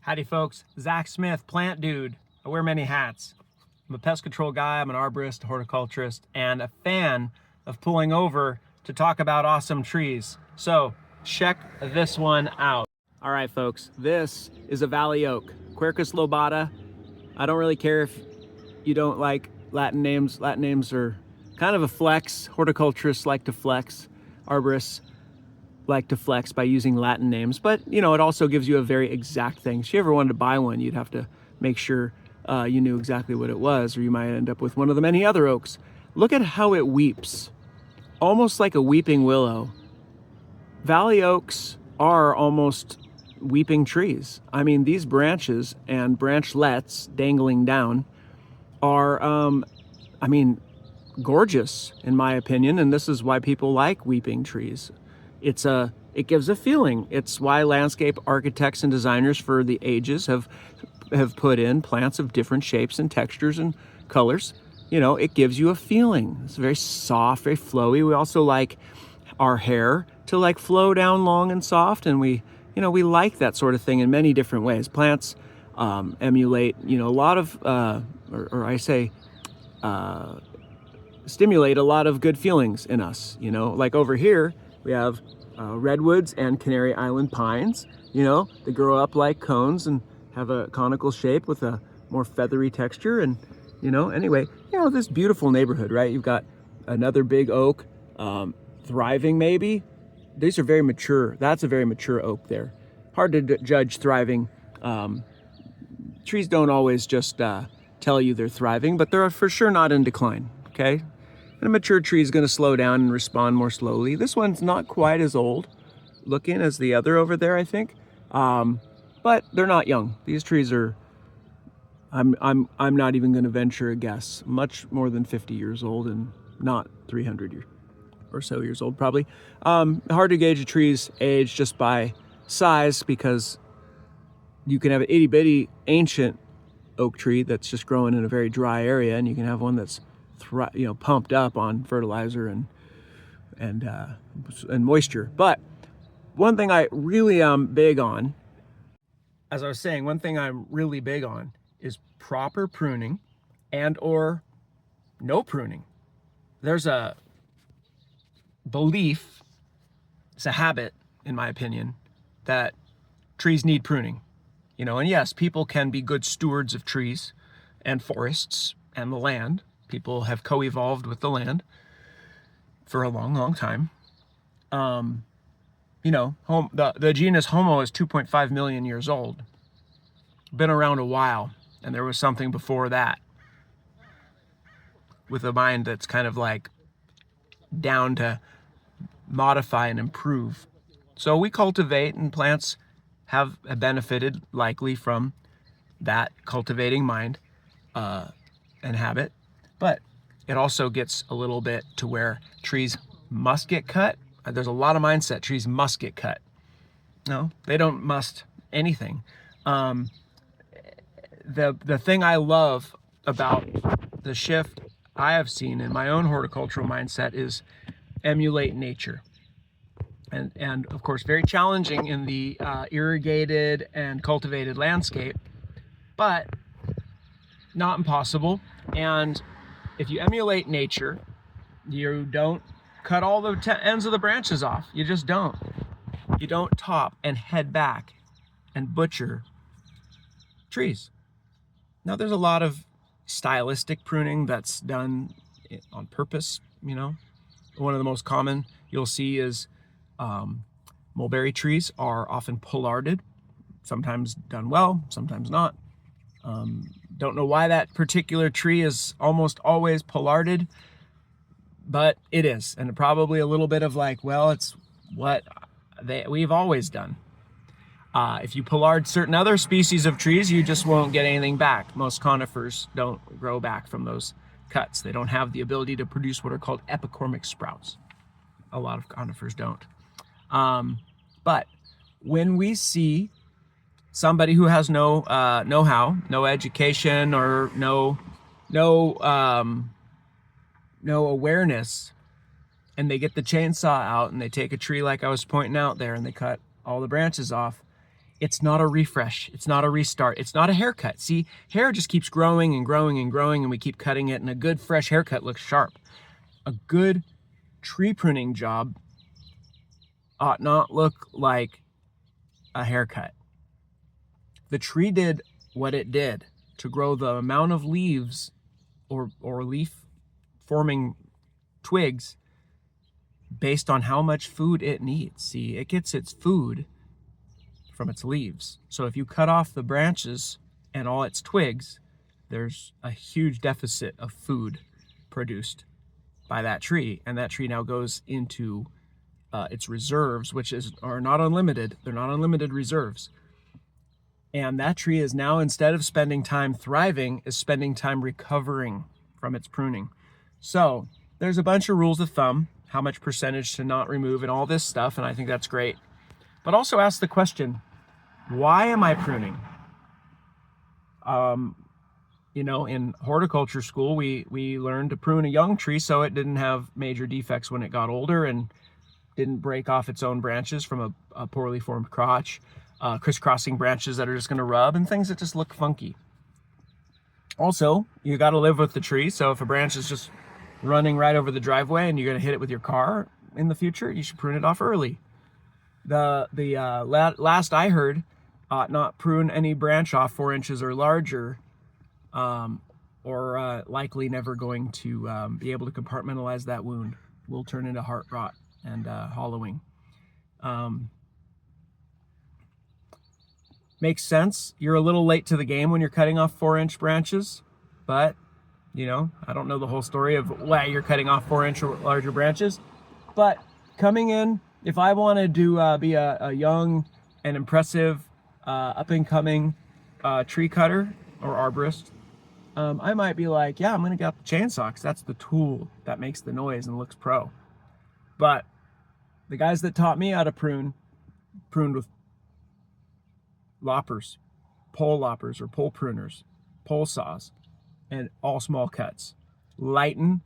Howdy folks, Zach Smith, plant dude. I wear many hats. I'm a pest control guy, I'm an arborist, a horticulturist, and a fan of pulling over to talk about awesome trees. So check this one out. All right folks, this is a valley oak, Quercus lobata. I don't really care if you don't like Latin names. Latin names are kind of a flex. Horticulturists like to flex. Arborists like to flex by using Latin names, but you know, it also gives you a very exact thing. If you ever wanted to buy one, you'd have to make sure you knew exactly what it was, or you might end up with one of the many other oaks. Look at how it weeps, almost like a weeping willow. Valley oaks are almost weeping trees. I mean, these branches and branchlets dangling down are, I mean, gorgeous in my opinion, and this is why people like weeping trees. It gives a feeling. It's why landscape architects and designers for the ages have put in plants of different shapes and textures and colors. You know, it gives you a feeling. It's very soft, very flowy. We also like our hair to like flow down long and soft, and we like that sort of thing in many different ways. Plants emulate, a lot of, stimulate a lot of good feelings in us. Like over here, we have redwoods and Canary Island pines. They grow up like cones and have a conical shape with a more feathery texture. And, anyway, this beautiful neighborhood, right? You've got another big oak, thriving maybe. These are very mature. That's a very mature oak there. Hard to judge thriving. Trees don't always just tell you they're thriving, but they're for sure not in decline, okay? And a mature tree is going to slow down and respond more slowly. This one's not quite as old looking as the other over there, I think. But they're not young. These trees are, I'm not even going to venture a guess, much more than 50 years old and not 300 years or so years old probably. Hard to gauge a tree's age just by size, because you can have an itty bitty ancient oak tree that's just growing in a very dry area, and you can have one that's pumped up on fertilizer and moisture. But one thing I really am big on, as I was saying, one thing I'm really big on is proper pruning and or no pruning. There's a belief, it's a habit in my opinion, that trees need pruning. And yes, people can be good stewards of trees and forests and the land. People have co-evolved with the land for a long, long time. The genus Homo is 2.5 million years old. Been around a while, and there was something before that with a mind that's kind of like down to modify and improve. So we cultivate, and plants have benefited likely from that cultivating mind and habit. But it also gets a little bit to where trees must get cut. There's a lot of mindset, trees must get cut. No, they don't must anything. The thing I love about the shift I have seen in my own horticultural mindset is emulate nature. And of course, very challenging in the irrigated and cultivated landscape, but not impossible. And if you emulate nature, you don't cut all the ends of the branches off. You just don't. You don't top and head back and butcher trees. Now, there's a lot of stylistic pruning that's done on purpose. One of the most common you'll see is mulberry trees are often pollarded, sometimes done well, sometimes not. Don't know why that particular tree is almost always pollarded, but it is. And probably a little bit of like, well, it's what we've always done. If you pollard certain other species of trees, you just won't get anything back. Most conifers don't grow back from those cuts. They don't have the ability to produce what are called epicormic sprouts. A lot of conifers don't. But when we see somebody who has no know-how, no education, or no awareness, and they get the chainsaw out and they take a tree like I was pointing out there and they cut all the branches off, It's not a refresh. It's not a restart. It's not a haircut. See, hair just keeps growing and growing and growing, and we keep cutting it, and a good fresh haircut looks sharp. A good tree pruning job ought not look like a haircut. The tree did what it did to grow the amount of leaves or leaf forming twigs based on how much food it needs. See, it gets its food from its leaves. So if you cut off the branches and all its twigs, there's a huge deficit of food produced by that tree, and that tree now goes into its reserves, which are not unlimited. They're not unlimited reserves. And that tree is now, instead of spending time thriving, is spending time recovering from its pruning. So there's a bunch of rules of thumb, how much percentage to not remove and all this stuff, and I think that's great. But also ask the question, why am I pruning? You know, in horticulture school, we learned to prune a young tree so it didn't have major defects when it got older and didn't break off its own branches from a poorly formed crotch, crisscrossing branches that are just going to rub, and things that just look funky. Also, you got to live with the tree, so if a branch is just running right over the driveway and you're going to hit it with your car in the future, you should prune it off early. The last I heard, not prune any branch off 4 inches or larger, or likely never going to be able to compartmentalize that wound. Will turn into heart rot and hollowing. Makes sense. You're a little late to the game when you're cutting off 4-inch branches, but you know, I don't know the whole story of why you're cutting off 4-inch or larger branches. But coming in, if I wanted to be a young and impressive up-and-coming tree cutter or arborist, I might be like, yeah, I'm going to get the chainsaw because that's the tool that makes the noise and looks pro. But the guys that taught me how to pruned with loppers, pole loppers or pole pruners, pole saws, and all small cuts. Lighten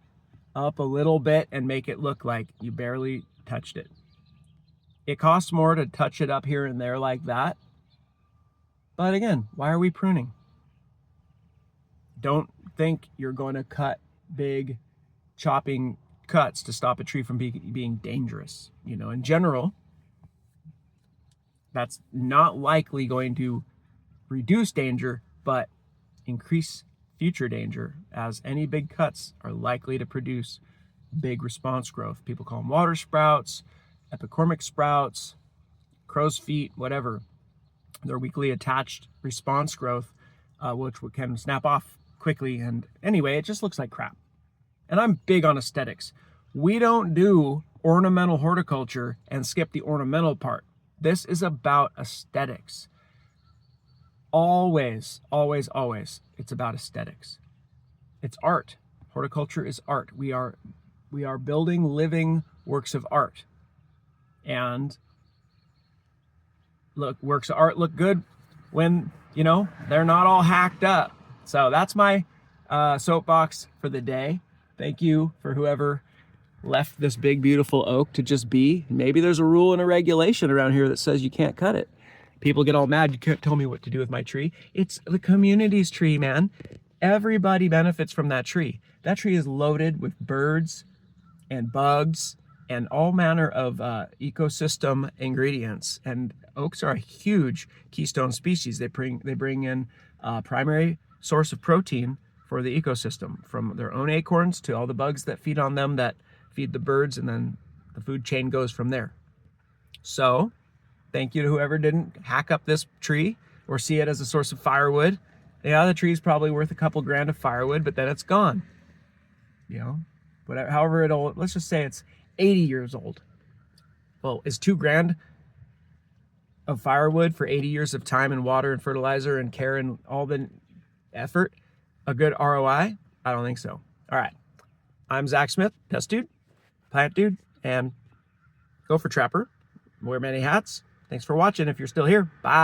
up a little bit and make it look like you barely touched it. It costs more to touch it up here and there like that. But again, why are we pruning? Don't think you're going to cut big chopping cuts to stop a tree from being dangerous. You know, in general, that's not likely going to reduce danger, but increase future danger, as any big cuts are likely to produce big response growth. People call them water sprouts, epicormic sprouts, crow's feet, whatever. They're weakly attached response growth, which can snap off quickly. And anyway, it just looks like crap. And I'm big on aesthetics. We don't do ornamental horticulture and skip the ornamental part. This is about aesthetics. Always, always, always, it's about aesthetics. It's art. Horticulture is art. We are building living works of art. And look, works of art look good when, you know, they're not all hacked up. So that's my soapbox for the day. Thank you for whoever left this big, beautiful oak to just be. Maybe there's a rule and a regulation around here that says you can't cut it. People get all mad, you can't tell me what to do with my tree. It's the community's tree, man. Everybody benefits from that tree. That tree is loaded with birds and bugs and all manner of ecosystem ingredients. And oaks are a huge keystone species. They bring in a primary source of protein for the ecosystem, from their own acorns to all the bugs that feed on them that feed the birds, and then the food chain goes from there. So thank you to whoever didn't hack up this tree or see it as a source of firewood. Yeah, the tree's probably worth a couple grand of firewood, but then it's gone. You know, whatever, however let's just say it's 80 years old. Well, is $2,000 of firewood for 80 years of time and water and fertilizer and care and all the effort a good ROI? I don't think so. All right. I'm Zach Smith, Pest Dude, Plant Dude, and Gopher Trapper. Wear many hats. Thanks for watching if you're still here. Bye.